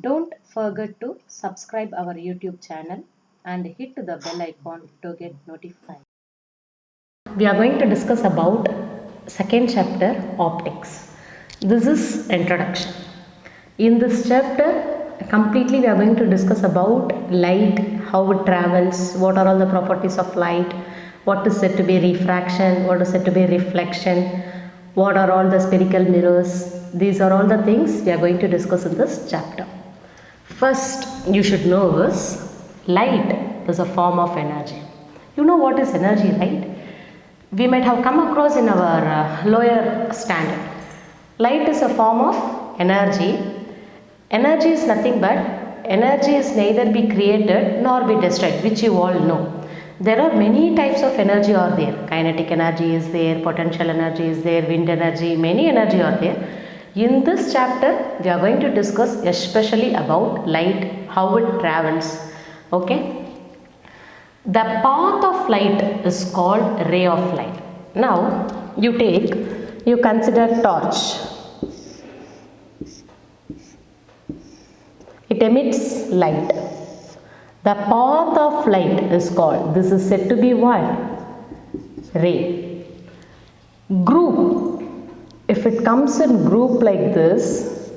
Don't forget to subscribe our YouTube channel and hit the bell icon to get notified. We are going to discuss about second chapter, optics. This is introduction. In this chapter completely we are going to discuss about light, how it travels, what are all the properties of light, what is said to be refraction, what is said to be reflection, what are all the spherical mirrors. These are all the things we are going to discuss in this chapter. First, you should know is light is a form of energy. You know what is energy, right? We might have come across in our lower standard. Light is a form of energy. Energy is nothing but energy is neither be created nor be destroyed, which you all know. There are many types of energy are there. Kinetic energy is there, potential energy is there, wind energy, many energy are there. In this chapter, we are going to discuss especially about light, how it travels. Okay. The path of light is called ray of light. Now, you consider torch. It emits light. The path of light is called, this is said to be what? Ray. Group. If it comes in group like this,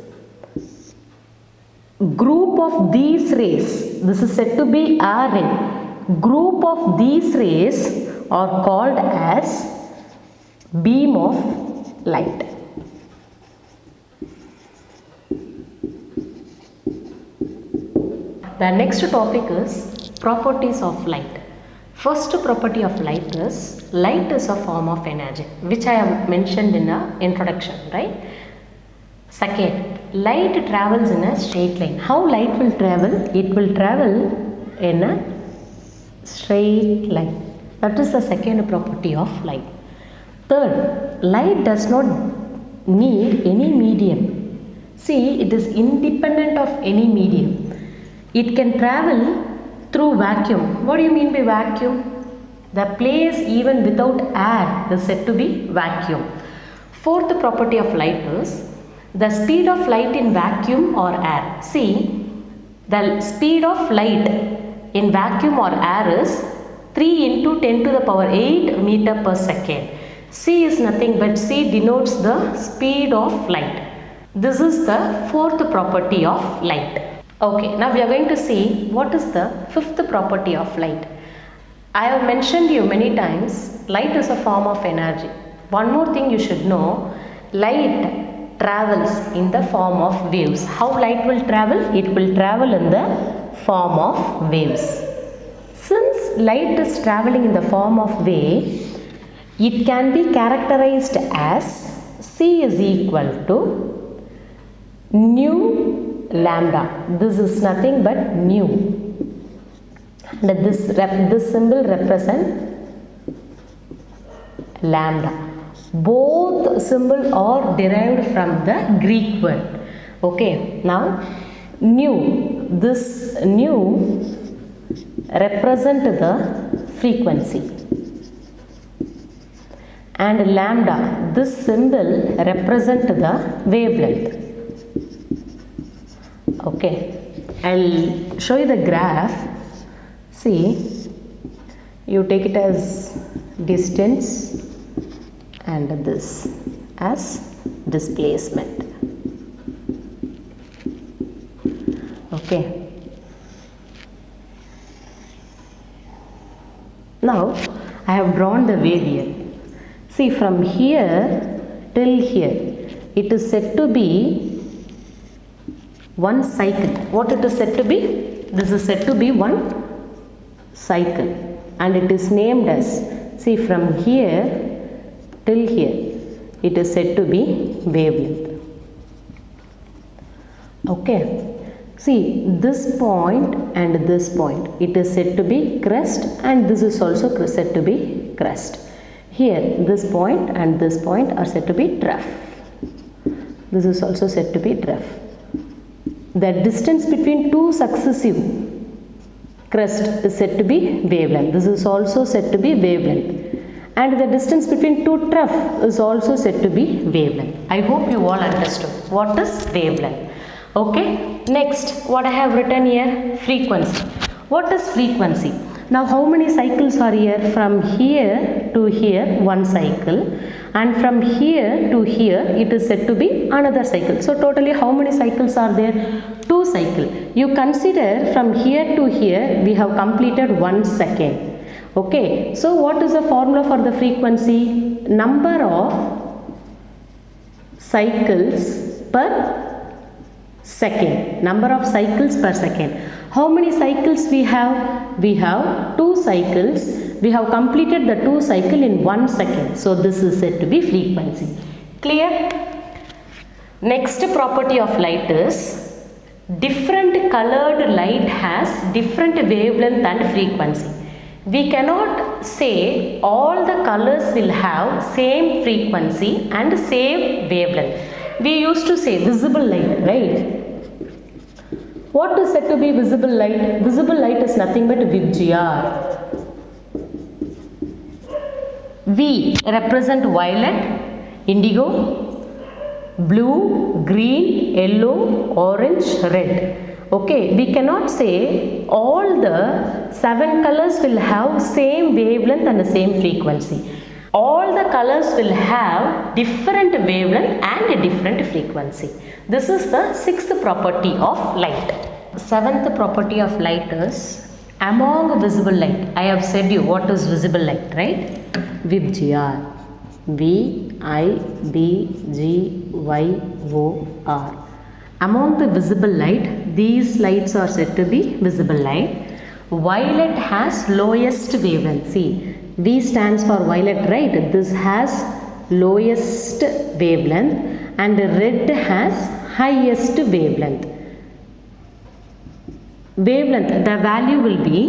group of these rays, this is said to be a ray. Group of these rays are called as beam of light. The next topic is properties of light. First property of light is a form of energy, which I have mentioned in the introduction, right? Second, light travels in a straight line. How light will travel? It will travel in a straight line. That is the second property of light. Third, light does not need any medium. See, it is independent of any medium. It can travel through vacuum. What do you mean by vacuum? The place even without air is said to be vacuum. Fourth property of light is the speed of light in vacuum or air. See, the speed of light in vacuum or air is 3 into 10 to the power 8 meter per second. C is nothing but C denotes the speed of light. This is the fourth property of light. Okay, now we are going to see what is the fifth property of light. I have mentioned you many times, light is a form of energy. One more thing you should know, light travels in the form of waves. How light will travel? It will travel in the form of waves. Since light is traveling in the form of wave, it can be characterized as C is equal to nu lambda. This is nothing but nu. And this symbol represents lambda. Both symbols are derived from the Greek word. Okay, now nu. This nu represents the frequency. And lambda, this symbol represents the wavelength. Okay, I'll show you the graph. See, you take it as distance and this as displacement. Okay. Now, I have drawn the wave here. See, from here till here, it is said to be one cycle. What it is said to be? This is said to be one cycle, and it is named as, see, from here till here, it is said to be wavelength. Okay. See, this point and this point, it is said to be crest, and this is also said to be crest. Here, this point and this point are said to be trough. This is also said to be trough. The distance between two successive crest is said to be wavelength. This is also said to be wavelength. And the distance between two trough is also said to be wavelength. I hope you all understood what is wavelength. Okay, next what I have written here, frequency. What is frequency? Now how many cycles are here? From here to here one cycle, and from here to here it is said to be another cycle. So totally how many cycles are there? 2 cycles. You consider from here to here we have completed 1 second. Okay, so what is the formula for the frequency? Number of cycles per second. Number of cycles per second. How many cycles we have? We have 2 cycles. We have completed the 2 cycle in 1 second. So this is said to be frequency. Clear? Next property of light is different colored light has different wavelength and frequency. We cannot say all the colors will have same frequency and same wavelength. We used to say visible light, right? What is said to be visible light? Visible light is nothing but VGR. V represent violet, indigo, blue, green, yellow, orange, red. Okay, we cannot say all the 7 colors will have same wavelength and the same frequency. All the colors will have different wavelength and a different frequency. This is the 6th property of light. 7th property of light is among visible light. I have said you what is visible light, right? VGR. VIBGYOR. Among the visible light, these lights are said to be visible light. Violet has lowest wavelength. See, V stands for violet, right? This has lowest wavelength and red has highest wavelength. Wavelength, the value will be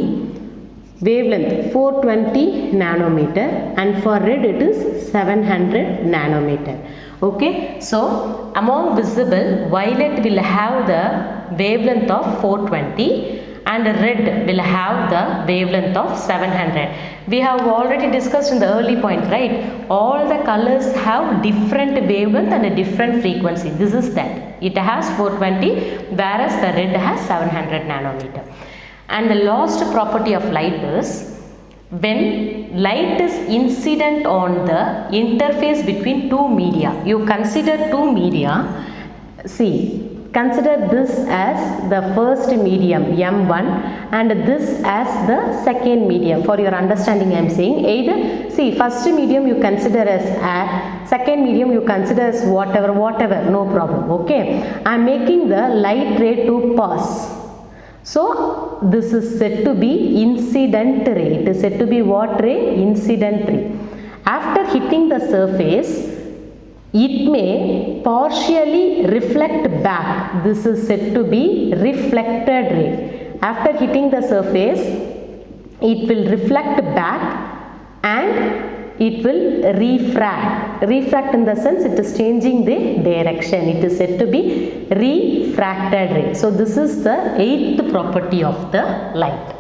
wavelength 420 nanometer and for red it is 700 nanometer. Okay, so among visible, violet will have the wavelength of 420 and red will have the wavelength of 700. We have already discussed in the early point, right? All the colors have different wavelength and a different frequency. This is that. It has 420 whereas the red has 700 nanometer. And the last property of light is when light is incident on the interface between 2 media. You consider 2 media. See, consider this as the first medium M1 and this as the second medium. For your understanding I am saying either, see, first medium you consider as air, second medium you consider as whatever, no problem. Okay, I am making the light ray to pass. So this is said to be incident ray. It is said to be what ray? Incident ray. After hitting the surface, it may partially reflect back. This is said to be reflected ray. After hitting the surface, it will reflect back and it will refract. Refract in the sense it is changing the direction. It is said to be refracted ray. So this is the 8th property of the light.